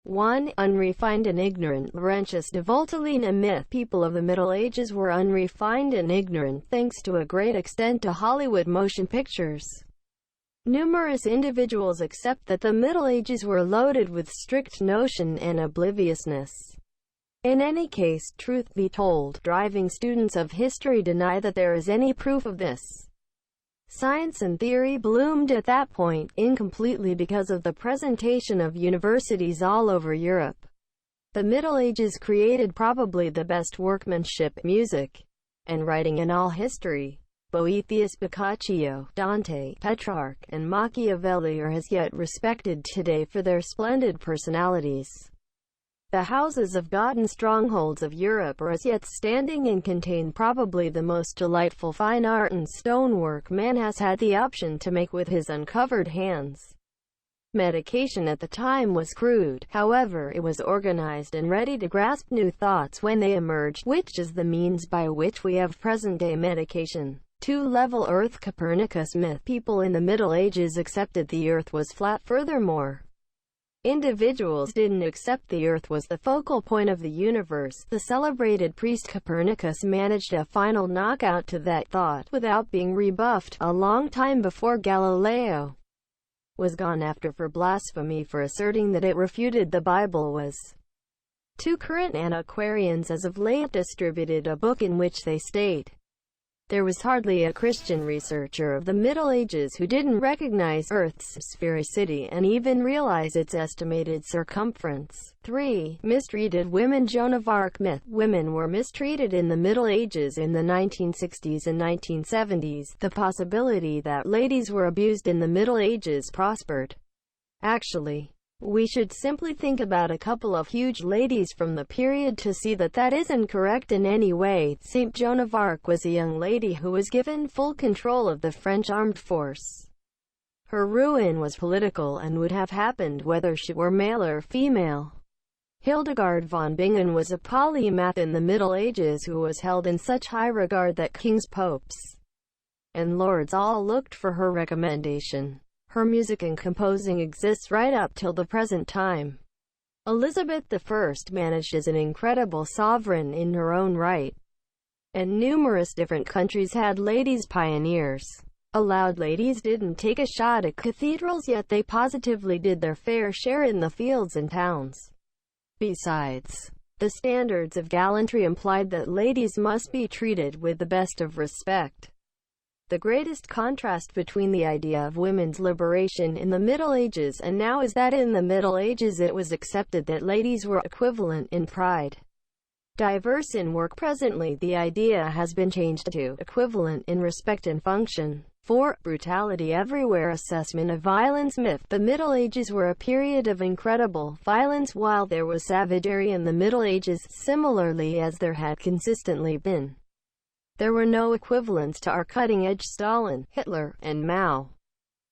1. Unrefined and ignorant. Laurentius de Voltaline, a myth. People of the Middle Ages were unrefined and ignorant, thanks to a great extent to Hollywood motion pictures. Numerous individuals accept that the Middle Ages were loaded with strict notion and obliviousness. In any case, truth be told, driving students of history deny that there is any proof of this. Science and theory bloomed at that point, incompletely because of the presentation of universities all over Europe. The Middle Ages created probably the best workmanship, music, and writing in all history. Boethius, Boccaccio, Dante, Petrarch, and Machiavelli are as yet respected today for their splendid personalities. The houses of God and strongholds of Europe are as yet standing and contain probably the most delightful fine art and stonework man has had the option to make with his uncovered hands. Medication at the time was crude, however it was organized and ready to grasp new thoughts when they emerged, which is the means by which we have present-day medication. 2. Level Earth. Copernicus myth. People in the Middle Ages accepted the Earth was flat. Furthermore, individuals didn't accept the Earth was the focal point of the universe. The celebrated priest Copernicus managed a final knockout to that thought, without being rebuffed, a long time before Galileo was gone after for blasphemy for asserting that it refuted the Bible was. 2. Current antiquarians as of late distributed a book in which they state, there was hardly a Christian researcher of the Middle Ages who didn't recognize Earth's sphericity and even realize its estimated circumference. 3. Mistreated women. Joan of Arc myth. Women were mistreated in the Middle Ages in the 1960s and 1970s. The possibility that ladies were abused in the Middle Ages prospered. Actually, we should simply think about a couple of huge ladies from the period to see that that isn't correct in any way. Saint Joan of Arc was a young lady who was given full control of the French armed force. Her ruin was political and would have happened whether she were male or female. Hildegard von Bingen was a polymath in the Middle Ages who was held in such high regard that kings, popes, and lords all looked for her recommendation. Her music and composing exists right up till the present time. Elizabeth I managed as an incredible sovereign in her own right. And numerous different countries had ladies pioneers. Allowed ladies didn't take a shot at cathedrals, yet they positively did their fair share in the fields and towns. Besides, the standards of gallantry implied that ladies must be treated with the best of respect. The greatest contrast between the idea of women's liberation in the Middle Ages and now is that in the Middle Ages it was accepted that ladies were equivalent in pride, diverse in work. Presently, the idea has been changed to equivalent in respect and function. 4. Brutality everywhere. Assessment of violence myth. The Middle Ages were a period of incredible violence. While there was savagery in the Middle Ages, similarly as there had consistently been, there were no equivalents to our cutting-edge Stalin, Hitler, and Mao.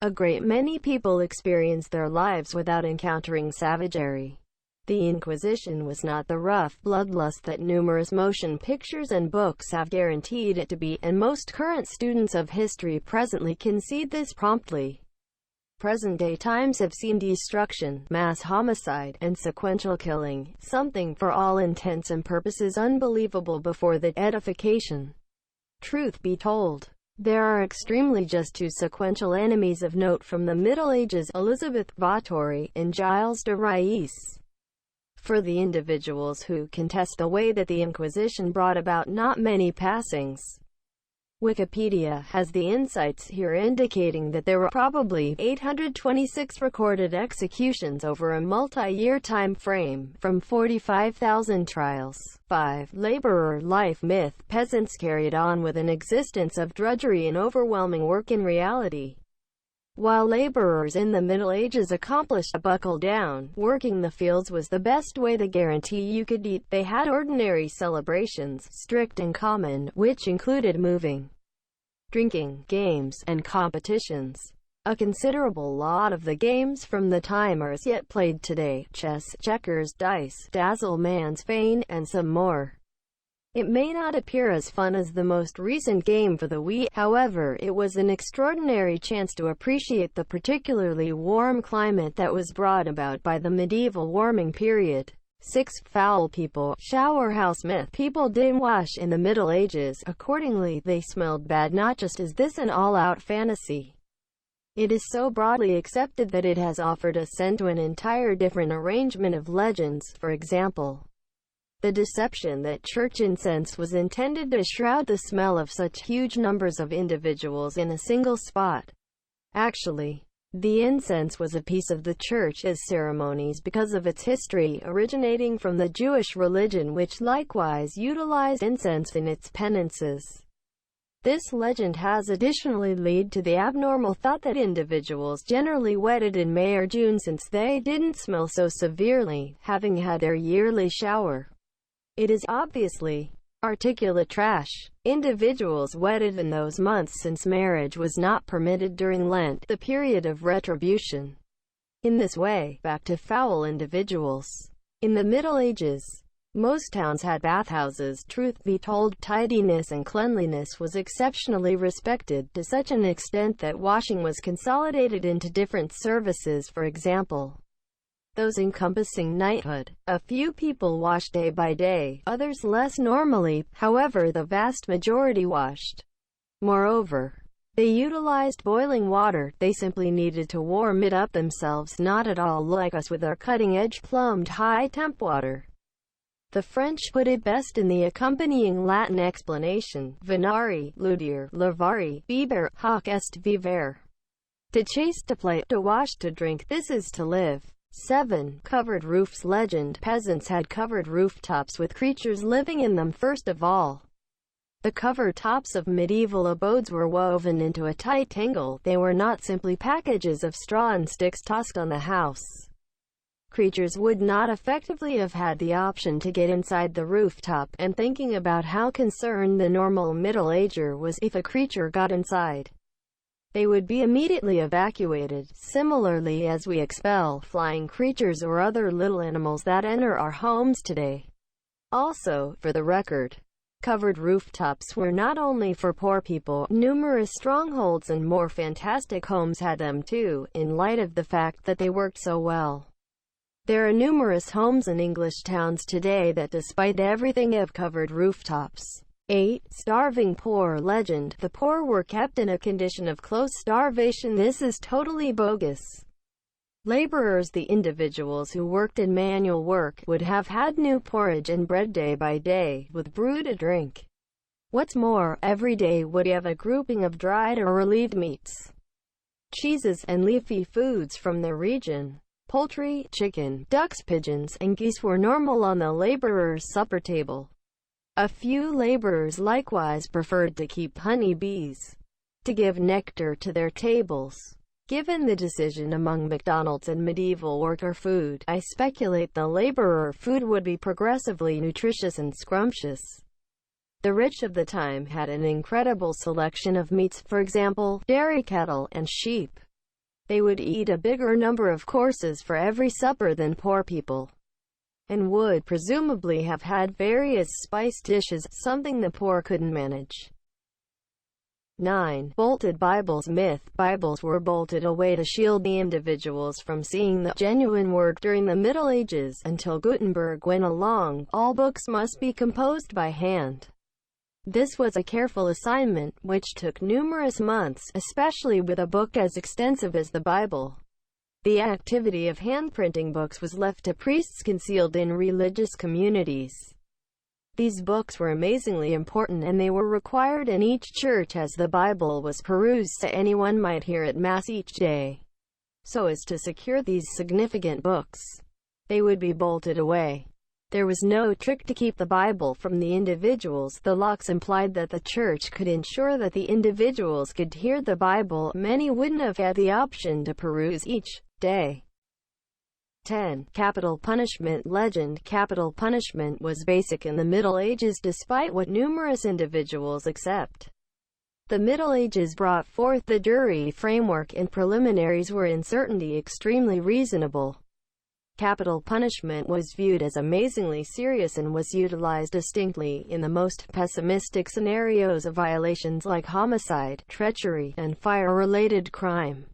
A great many people experienced their lives without encountering savagery. The Inquisition was not the rough bloodlust that numerous motion pictures and books have guaranteed it to be, and most current students of history presently concede this promptly. Present-day times have seen destruction, mass homicide, and sequential killing, something for all intents and purposes unbelievable before the edification. Truth be told, there are extremely just two sequential enemies of note from the Middle Ages, Elizabeth Báthory and Gilles de Rais. For the individuals who contest the way that the Inquisition brought about not many passings, Wikipedia has the insights here indicating that there were probably 826 recorded executions over a multi-year time frame, from 45,000 trials. 5. Laborer life myth. Peasants carried on with an existence of drudgery and overwhelming work in reality. While laborers in the Middle Ages accomplished a buckle down, working the fields was the best way to guarantee you could eat. They had ordinary celebrations, strict and common, which included moving, drinking, games, and competitions. A considerable lot of the games from the time are as yet played today: chess, checkers, dice, dazzle man's fane, and some more. It may not appear as fun as the most recent game for the Wii, however, it was an extraordinary chance to appreciate the particularly warm climate that was brought about by the medieval warming period. 6. Foul people. Shower house myth. People didn't wash in the Middle Ages, accordingly they smelled bad. Not just is this an all-out fantasy. It is so broadly accepted that it has offered assent to an entire different arrangement of legends. For example, the deception that church incense was intended to shroud the smell of such huge numbers of individuals in a single spot. Actually, the incense was a piece of the church's ceremonies because of its history, originating from the Jewish religion, which likewise utilized incense in its penances. This legend has additionally led to the abnormal thought that individuals generally wetted in May or June, since they didn't smell so severely, having had their yearly shower. It is obviously articulate trash. Individuals wedded in those months, since marriage was not permitted during Lent, the period of retribution. In this way, back to foul individuals. In the Middle Ages, most towns had bathhouses. Truth be told, tidiness and cleanliness was exceptionally respected, to such an extent that washing was consolidated into different services. For example, those encompassing knighthood. A few people washed day by day, others less normally, however the vast majority washed. Moreover, they utilized boiling water. They simply needed to warm it up themselves, not at all like us with our cutting-edge plumbed high-temp water. The French put it best in the accompanying Latin explanation: venari, ludere, lavare, bibere, hoc est vivere. To chase, to play, to wash, to drink, this is to live. 7. Covered roofs legend. Peasants had covered rooftops with creatures living in them. First of all, the covered tops of medieval abodes were woven into a tight tangle. They were not simply packages of straw and sticks tossed on the house. Creatures would not effectively have had the option to get inside the rooftop, and thinking about how concerned the normal middle-ager was if a creature got inside, they would be immediately evacuated. Similarly, as we expel flying creatures or other little animals that enter our homes today. Also, for the record, covered rooftops were not only for poor people. Numerous strongholds and more fantastic homes had them too, in light of the fact that they worked so well. There are numerous homes in English towns today that, despite everything, have covered rooftops. 8. Starving poor legend. The poor were kept in a condition of close starvation. This is totally bogus. Laborers, the individuals who worked in manual work, would have had new porridge and bread day by day, with brew to drink. What's more, every day would have a grouping of dried or relieved meats, cheeses, and leafy foods from their region. Poultry, chicken, ducks, pigeons, and geese were normal on the laborers' supper table. A few laborers likewise preferred to keep honey bees to give nectar to their tables. Given the decision among McDonald's and medieval worker food, I speculate the laborer food would be progressively nutritious and scrumptious. The rich of the time had an incredible selection of meats, for example, dairy cattle and sheep. They would eat a bigger number of courses for every supper than poor people, and would presumably have had various spiced dishes, something the poor couldn't manage. 9. Bolted Bibles myth. Bibles were bolted away to shield the individuals from seeing the genuine word. During the Middle Ages, until Gutenberg went along, all books must be composed by hand. This was a careful assignment, which took numerous months, especially with a book as extensive as the Bible. The activity of handprinting books was left to priests concealed in religious communities. These books were amazingly important, and they were required in each church as the Bible was perused so anyone might hear at Mass each day. So as to secure these significant books, they would be bolted away. There was no trick to keep the Bible from the individuals. The locks implied that the church could ensure that the individuals could hear the Bible. Many wouldn't have had the option to peruse each day. 10. Capital punishment legend. Capital punishment was basic in the Middle Ages, despite what numerous individuals accept. The Middle Ages brought forth the jury framework, and preliminaries were in certainty extremely reasonable. Capital punishment was viewed as amazingly serious and was utilized distinctly in the most pessimistic scenarios of violations like homicide, treachery, and fire-related crime.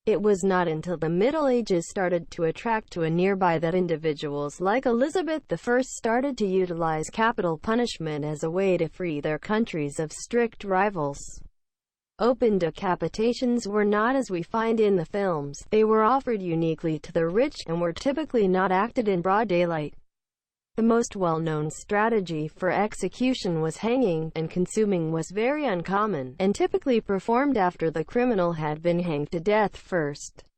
It was not until the Middle Ages started to attract to a nearby that individuals like Elizabeth I started to utilize capital punishment as a way to free their countries of strict rivals. Open decapitations were not as we find in the films. They were offered uniquely to the rich, and were typically not acted in broad daylight. The most well-known strategy for execution was hanging, and consuming was very uncommon, and typically performed after the criminal had been hanged to death first.